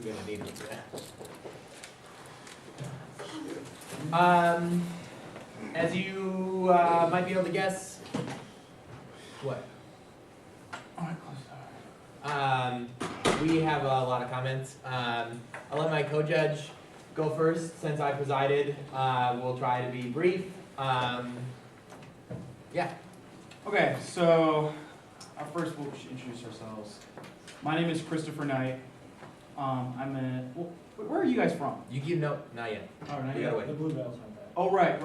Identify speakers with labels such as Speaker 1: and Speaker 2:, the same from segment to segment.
Speaker 1: I'm gonna need it. Yeah. As you might be able to guess, what? We have a lot of comments. I'll let my co-judge go first since I presided. We'll try to be brief. Yeah.
Speaker 2: Okay, so first we'll introduce ourselves. My name is Christopher Knight. Where are you guys from?
Speaker 1: You give no, not yet.
Speaker 2: Oh, not
Speaker 1: You
Speaker 2: yet.
Speaker 1: gotta wait.
Speaker 3: The blue bells aren't bad.
Speaker 2: Oh, right,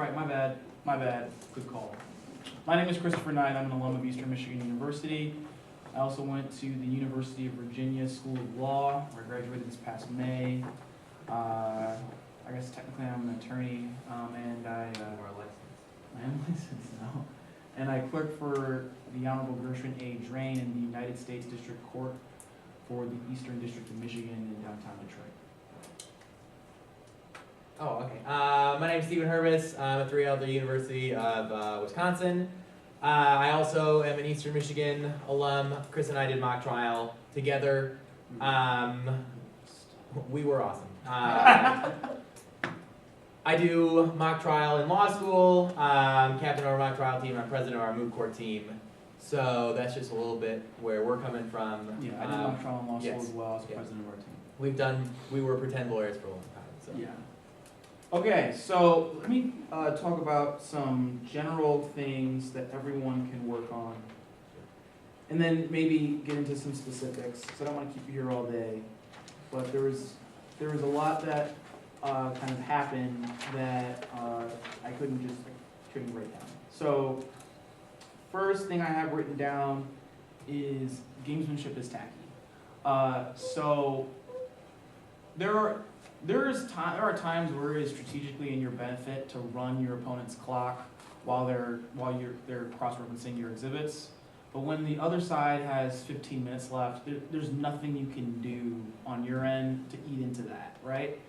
Speaker 2: my bad. Good call. My name is Christopher Knight. I'm an alum of Eastern Michigan University. I also went to the University of Virginia School of Law, where I graduated this past May. I guess technically I'm an attorney, and I am licensed now. And I clerk for the Honorable Gershwin A. Drain in the United States District Court for the Eastern District of Michigan in downtown Detroit.
Speaker 1: Oh, okay. My name is Stephen Herbis. I'm at 3L at the University of Wisconsin. I also am an Eastern Michigan alum. Chris and I did mock trial together. We were awesome. I do mock trial in law school. Captain of our mock trial team. I'm president of our moot court team. So that's just a little bit where we're coming from.
Speaker 2: Yeah, I did mock trial in law school
Speaker 1: yes.
Speaker 2: as well as
Speaker 1: Yeah.
Speaker 2: president of our team.
Speaker 1: We were pretend lawyers for a long time. So.
Speaker 2: Yeah. Okay, so let me talk about some general things that everyone can work on. And then maybe get into some specifics, because I don't want to keep you here all day. But there was a lot that kind of happened that I couldn't write down. So first thing I have written down is gamesmanship is tacky. So there are times where it is strategically in your benefit to run your opponent's clock while they're cross-referencing your exhibits. But when the other side has 15 minutes left, there's nothing you can do on your end to eat into that, right?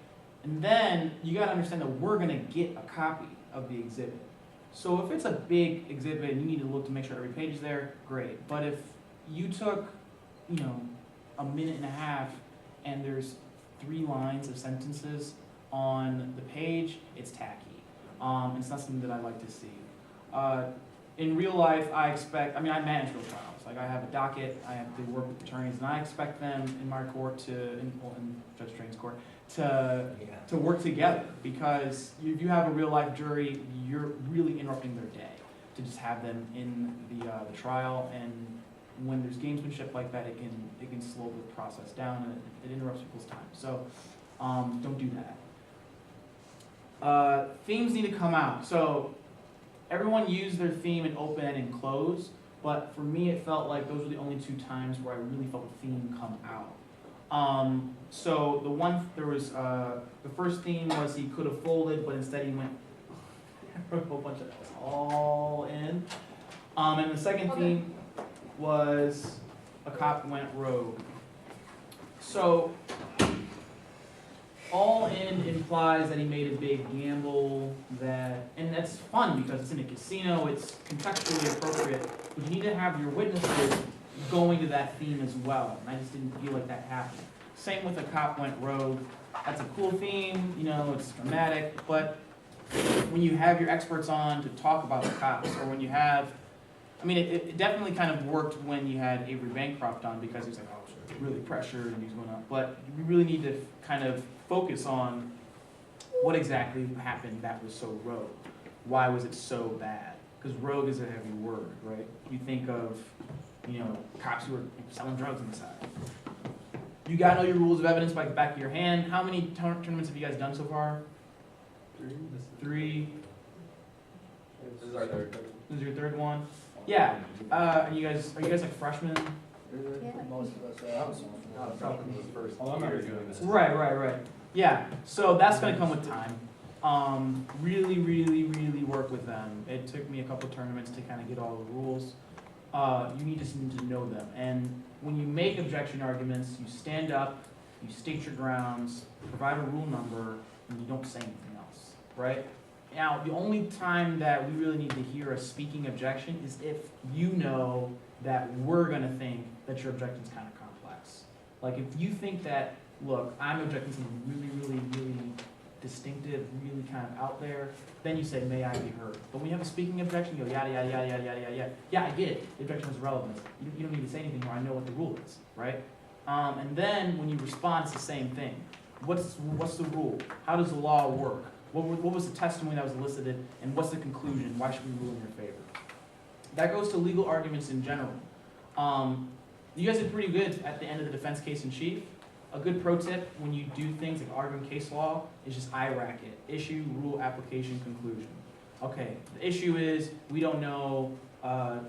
Speaker 2: And then you got to understand that we're going to get a copy of the exhibit. So if it's a big exhibit and you need to look to make sure every page is there, great. But if you took, a minute and a half and there's 3 lines of sentences on the page, it's tacky. It's not something that I like to see. In real life, I manage real trials. Like I have a docket, I have to work with attorneys, and I expect them in my court in Judge Drain's court to work together, because if you have a real life jury, you're really interrupting their day to just have them in the trial. And when there's gamesmanship like that, it can slow the process down, and it interrupts people's time. So don't do that. Themes need to come out. So everyone used their theme in open and in close, but for me it felt like those were the only 2 times where I really felt the theme come out. So the first theme was he could have folded, but instead he went a whole bunch of that was all in. And the second theme was a cop went rogue. So all in implies that he made a big gamble, and that's fun because it's in a casino, it's contextually appropriate, but you need to have your witnesses going to that theme as well, and I just didn't feel like that happened. Same with a cop went rogue. That's a cool theme, it's dramatic, but when you have your experts on to talk about the cops, or when you have, it definitely kind of worked when you had Avery Bancroft on, because he was like, really pressured and he's going up, but we really need to kind of focus on what exactly happened that was so rogue. Why was it so bad? Because rogue is a heavy word, right? You think of, cops who are selling drugs on the side. You gotta know your rules of evidence by the back of your hand. How many tournaments have you guys done so far? 3.
Speaker 1: This is our third.
Speaker 2: This is your 3rd one? Yeah. Are you guys like freshmen?
Speaker 3: Most of us, I was first
Speaker 1: Oh, I'm not
Speaker 3: year
Speaker 1: doing
Speaker 3: doing
Speaker 1: this.
Speaker 3: this.
Speaker 2: Right. Yeah, so that's gonna come with time. Really work with them. It took me a couple tournaments to kind of get all the rules. You need to know them. And when you make objection arguments, you stand up, you state your grounds, provide a rule number, and you don't say anything else, right? Now, the only time that we really need to hear a speaking objection is if you know that we're gonna think that your objection's kind of complex. Like if you think that, look, I'm objecting to something really, really, really distinctive, really kind of out there, then you say, may I be heard? But when you have a speaking objection, you go yada, yada, yada, yada, yada, yada, yada. Yeah, I get it. The objection was relevant. You don't need to say anything more. I know what the rule is, right? And then when you respond, it's the same thing. What's the rule? How does the law work? What was the testimony that was elicited, and what's the conclusion? Why should we rule in your favor? That goes to legal arguments in general. You guys did pretty good at the end of the defense case in chief. A good pro tip when you do things like arguing case law is just IRAC it. Issue, rule, application, conclusion. Okay, the issue is we don't know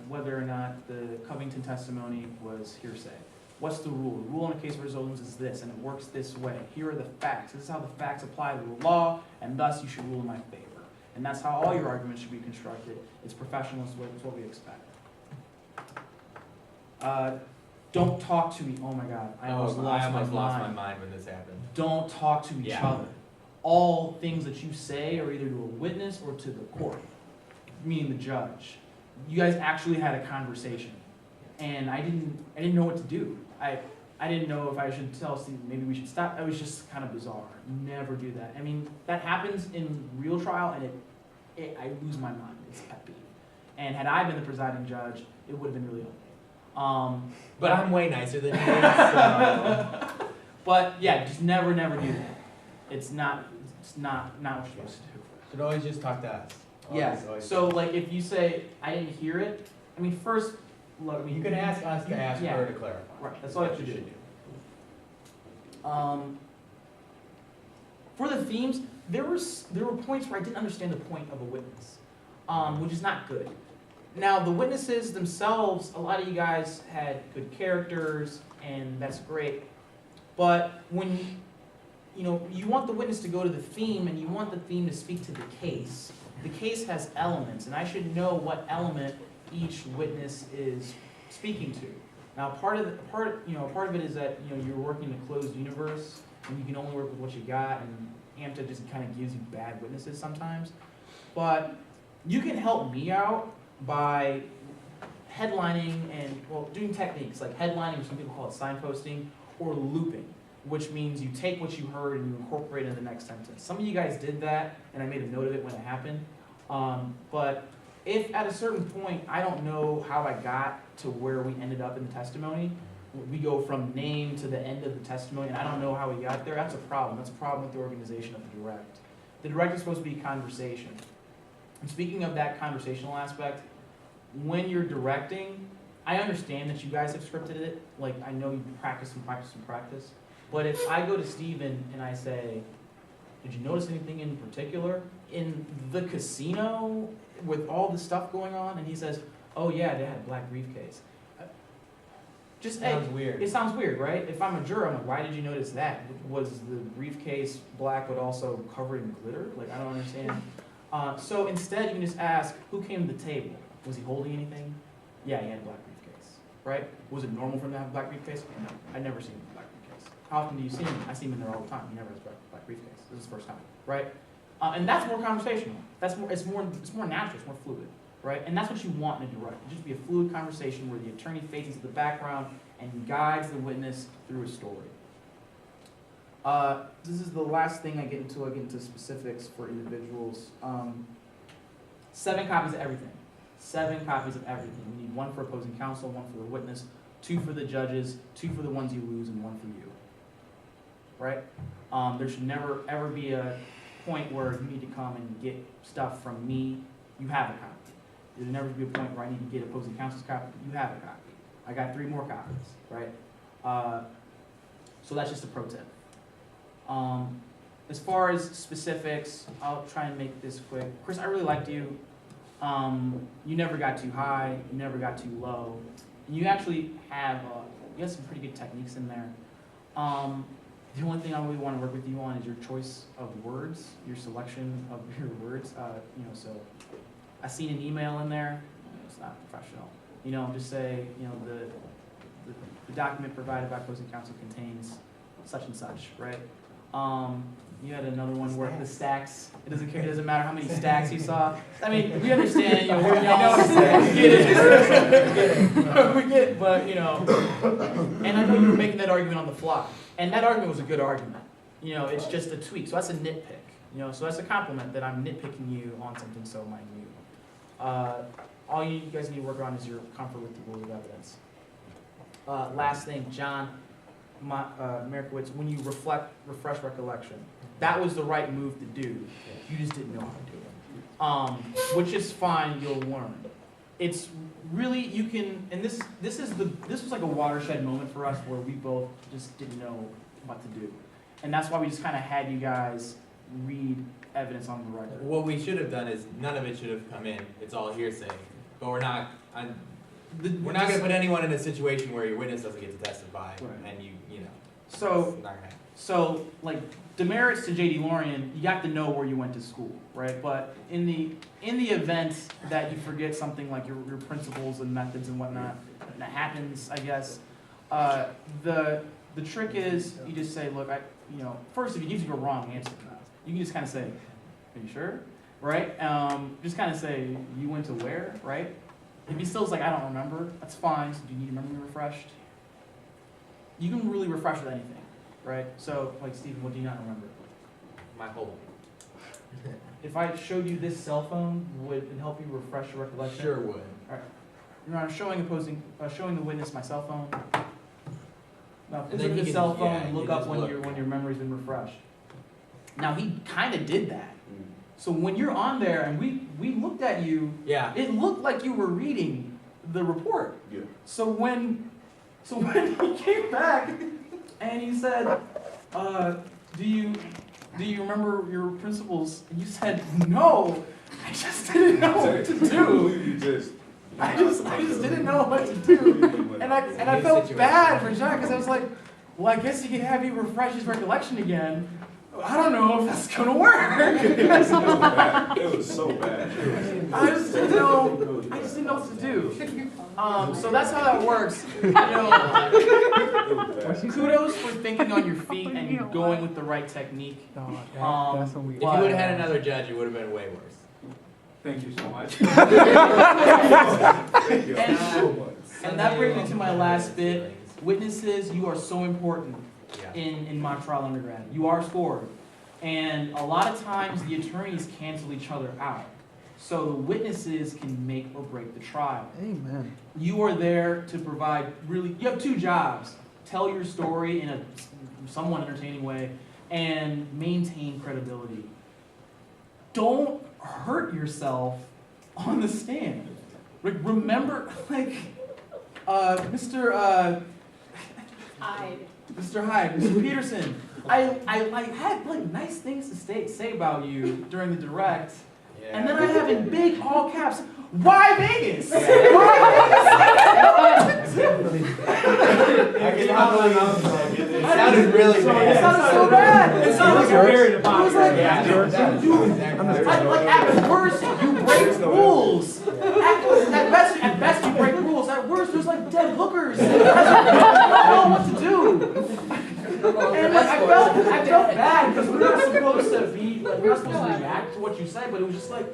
Speaker 2: whether or not the Covington testimony was hearsay. What's the rule? The rule in a case versus Owens is this, and it works this way. Here are the facts. This is how the facts apply to the law, and thus you should rule in my favor. And that's how all your arguments should be constructed. It's professional, it's what we expect. Don't talk to me. Oh my God, I almost lost my
Speaker 1: mind when this happened.
Speaker 2: Don't talk to each other. All things that you say are either to a witness or to the court, meaning the judge. You guys actually had a conversation, and I didn't know what to do. I didn't know if I should tell Steve maybe we should stop. It was just kind of bizarre. Never do that. I mean, that happens in real trial, and I lose my mind. It's pet peeve. And had I been the presiding judge, it would have been really ugly.
Speaker 1: But I'm way nicer than you. So.
Speaker 2: But yeah, just never do that. It's not what you're supposed to do.
Speaker 1: Should always just talk to us.
Speaker 2: Yeah.
Speaker 1: Always.
Speaker 2: So like if you say I didn't hear it, I mean first, look, I mean
Speaker 1: You can ask us to ask
Speaker 2: yeah.
Speaker 1: her to clarify.
Speaker 2: Right. That's all you have to do. For the themes, there were points where I didn't understand the point of a witness, which is not good. Now the witnesses themselves, a lot of you guys had good characters, and that's great. But when you want the witness to go to the theme, and you want the theme to speak to the case. The case has elements, and I should know what element each witness is speaking to. Now, part of it is that you're working in a closed universe, and you can only work with what you got, and AMTA just kind of gives you bad witnesses sometimes. But you can help me out by headlining and doing techniques like headlining, which some people call it signposting, or looping, which means you take what you heard and you incorporate it in the next sentence. Some of you guys did that, and I made a note of it when it happened. But if at a certain point I don't know how I got to where we ended up in the testimony, we go from name to the end of the testimony, and I don't know how we got there, that's a problem. That's a problem with the organization of the direct. The direct is supposed to be conversation. And speaking of that conversational aspect, when you're directing, I understand that you guys have scripted it. Like, I know you practice. But if I go to Steven and I say, did you notice anything in particular in the casino with all the stuff going on? And he says, oh yeah, they had a black briefcase.
Speaker 1: Sounds weird.
Speaker 2: It sounds weird, right? If I'm a juror, I'm like, why did you notice that? Was the briefcase black but also covered in glitter? Like, I don't understand. So instead, you can just ask, who came to the table? Was he holding anything? Yeah, he had a black briefcase, right? Was it normal for him to have a black briefcase? No, I've never seen a black briefcase. How often do you see him? I see him in there all the time. He never has a black briefcase. This is the first time, right? And that's more conversational. It's more natural. It's more fluid, right? And that's what you want in a direct. It just be a fluid conversation where the attorney fades into the background and guides the witness through a story. This is the last thing I get into. I get into specifics for individuals. 7 copies of everything. 7 copies of everything. We need 1 for opposing counsel, 1 for the witness, 2 for the judges, 2 for the ones you lose, and 1 for you. Right? There should never ever be a point where you need to come and get stuff from me. You have a copy. There'll never be a point where I need to get opposing counsel's copy. You have a copy. I got 3 more copies, right? So that's just a pro tip. As far as specifics, I'll try and make this quick. Chris, I really liked you. You never got too high. You never got too low. And you actually have some pretty good techniques in there. The only thing I really want to work with you on is your choice of words, your selection of your words. So I seen an email in there. It's not professional. Just say, the document provided by opposing counsel contains such and such, right? You had another one where the stacks. It doesn't care. It doesn't matter how many stacks you saw. I mean, we understand. You know, we're young. We get it, but you know. And I know you were making that argument on the fly, and that argument was a good argument. You know, it's just a tweak. So that's a nitpick. You know, so that's a compliment that I'm nitpicking you on something so minute. All you guys need to work on is your comfort with the rules of evidence. Last thing, John Markowitz, when you refresh recollection, that was the right move to do. You just didn't know how to do it, which is fine. You'll learn. It's really you can, and this was like a watershed moment for us where we both just didn't know what to do, and that's why we just kind of had you guys read evidence on the record.
Speaker 1: What we should have done is none of it should have come in. It's all hearsay, but we're not. We're not going to put anyone in a situation where your witness doesn't get to testify, and you know.
Speaker 2: So,
Speaker 1: it's not gonna happen.
Speaker 2: so like demerits to J.D. Lorian, you have to know where you went to school, right? But in the event that you forget something like your principles and methods and whatnot, and that happens, I guess. The trick is you just say, look, first if you give you a wrong answer, you can just kind of say, are you sure, right? Just kind of say you went to where, right? If he still's like, I don't remember, that's fine. So do you need your memory refreshed? You can really refresh with anything, right? So, like, Stephen, what do you not remember?
Speaker 1: My whole life.
Speaker 2: If I showed you this cell phone, would it help you refresh your recollection?
Speaker 1: Sure would.
Speaker 2: All right. Your Honor, showing the witness my cell phone. Now,
Speaker 1: And
Speaker 2: put
Speaker 1: then
Speaker 2: up
Speaker 1: he
Speaker 2: the
Speaker 1: can-
Speaker 2: cell phone
Speaker 1: yeah,
Speaker 2: and
Speaker 1: he
Speaker 2: look
Speaker 1: can
Speaker 2: up
Speaker 1: just
Speaker 2: when
Speaker 1: look.
Speaker 2: your memory's been refreshed. Now, he kind of did that. So when you're on there and we looked at you,
Speaker 1: Yeah.
Speaker 2: it looked like you were reading the report.
Speaker 4: Yeah.
Speaker 2: So when he came back and he said, do you remember your principles? And you said, no, I just didn't know what to do. I just didn't know what to do. And I felt bad for John because I was like, well, I guess he could have you refresh his recollection again. I don't know if that's gonna work.
Speaker 4: It was so bad.
Speaker 2: I just didn't know what to do. So that's how that works. You know, kudos for thinking on your feet and going with the right technique.
Speaker 1: If you would have had another judge, it would have been way worse.
Speaker 4: Thank you so much. Thank you so much.
Speaker 2: And that brings me to my last bit. Witnesses, you are so important
Speaker 1: Yeah.
Speaker 2: in mock trial undergrad. You are scored. And a lot of times the attorneys cancel each other out. So the witnesses can make or break the trial.
Speaker 3: Amen.
Speaker 2: You are there to provide you have two jobs. Tell your story in a somewhat entertaining way and maintain credibility. Don't hurt yourself on the stand. Remember, Mr.
Speaker 5: Hyde.
Speaker 2: Mr. Hyde, Mr. Peterson, I had nice things to say about you during the direct,
Speaker 1: Yeah.
Speaker 2: and then I have in big all caps, why Vegas?
Speaker 1: I can probably it sounded really bad.
Speaker 2: It sounded so bad. It sounded
Speaker 3: Is yours?
Speaker 2: weird. I was like,
Speaker 1: Yeah,
Speaker 2: at worst you break rules. At best you break rules. At worst there's like dead hookers. I don't know what to do. And I felt bad because we're not supposed to react to what you say, but it was just like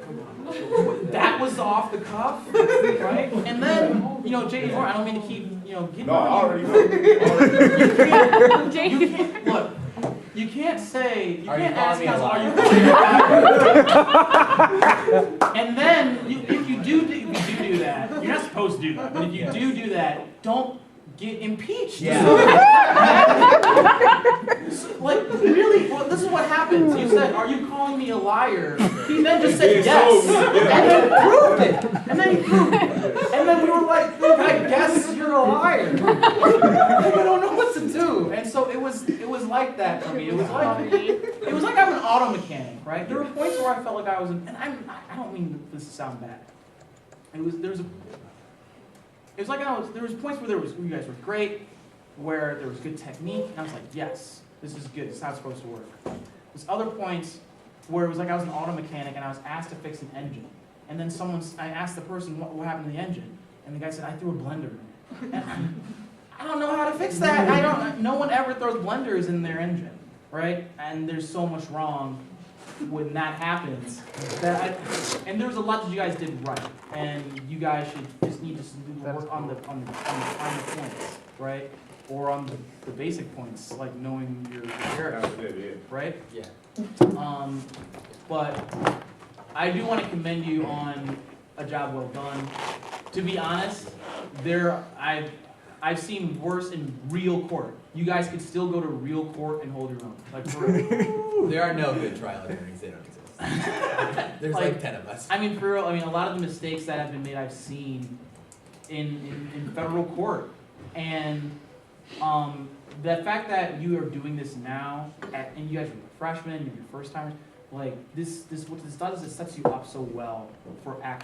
Speaker 2: that was off the cuff, right? And then J.D. Lorian, I don't mean to keep getting
Speaker 4: No, I
Speaker 2: on
Speaker 4: already know.
Speaker 2: you can't look. You can't say you
Speaker 1: Are you
Speaker 2: can't
Speaker 1: calling
Speaker 2: ask
Speaker 1: me a
Speaker 2: us, are you
Speaker 1: liar?
Speaker 2: calling me a liar? And then if you do that, you're not supposed to do that. But if you do that, don't get impeached.
Speaker 1: Yeah.
Speaker 2: Really, well, this is what happens. You said, "Are you calling me a liar?" He then just said yes, and then proved it, and then he proved it, and then we were like, "I guess you're a liar." I don't know what to do, and so it was like that for me. It was like I'm an auto mechanic, right? There were points where I felt like I was, and I don't mean this to sound bad. There was points where you guys were great, where there was good technique, and I was like, yes, this is good. This is how it's supposed to work. There's other points where it was like I was an auto mechanic and I was asked to fix an engine, and then I asked the person what happened to the engine, and the guy said I threw a blender in it. And I don't know how to fix that. No one ever throws blenders in their engine. right? And there's so much wrong when that happens. And there's a lot that you guys did right, and you guys should just need to work on the finer points, right? Or on the basic points, like knowing your character,
Speaker 4: That's it, yeah.
Speaker 2: right?
Speaker 1: Yeah.
Speaker 2: But I do want to commend you on a job well done. To be honest, I've seen worse in real court. You guys could still go to real court and hold your own. Like for real.
Speaker 1: There are no good trial attorneys. They don't exist. There's like 10 of us.
Speaker 2: I mean, for real. I mean, a lot of the mistakes that have been made, I've seen in federal court, and the fact that you are doing this now, and you guys are freshmen, you're your first timers. Like what this does is it sets you up so well for actual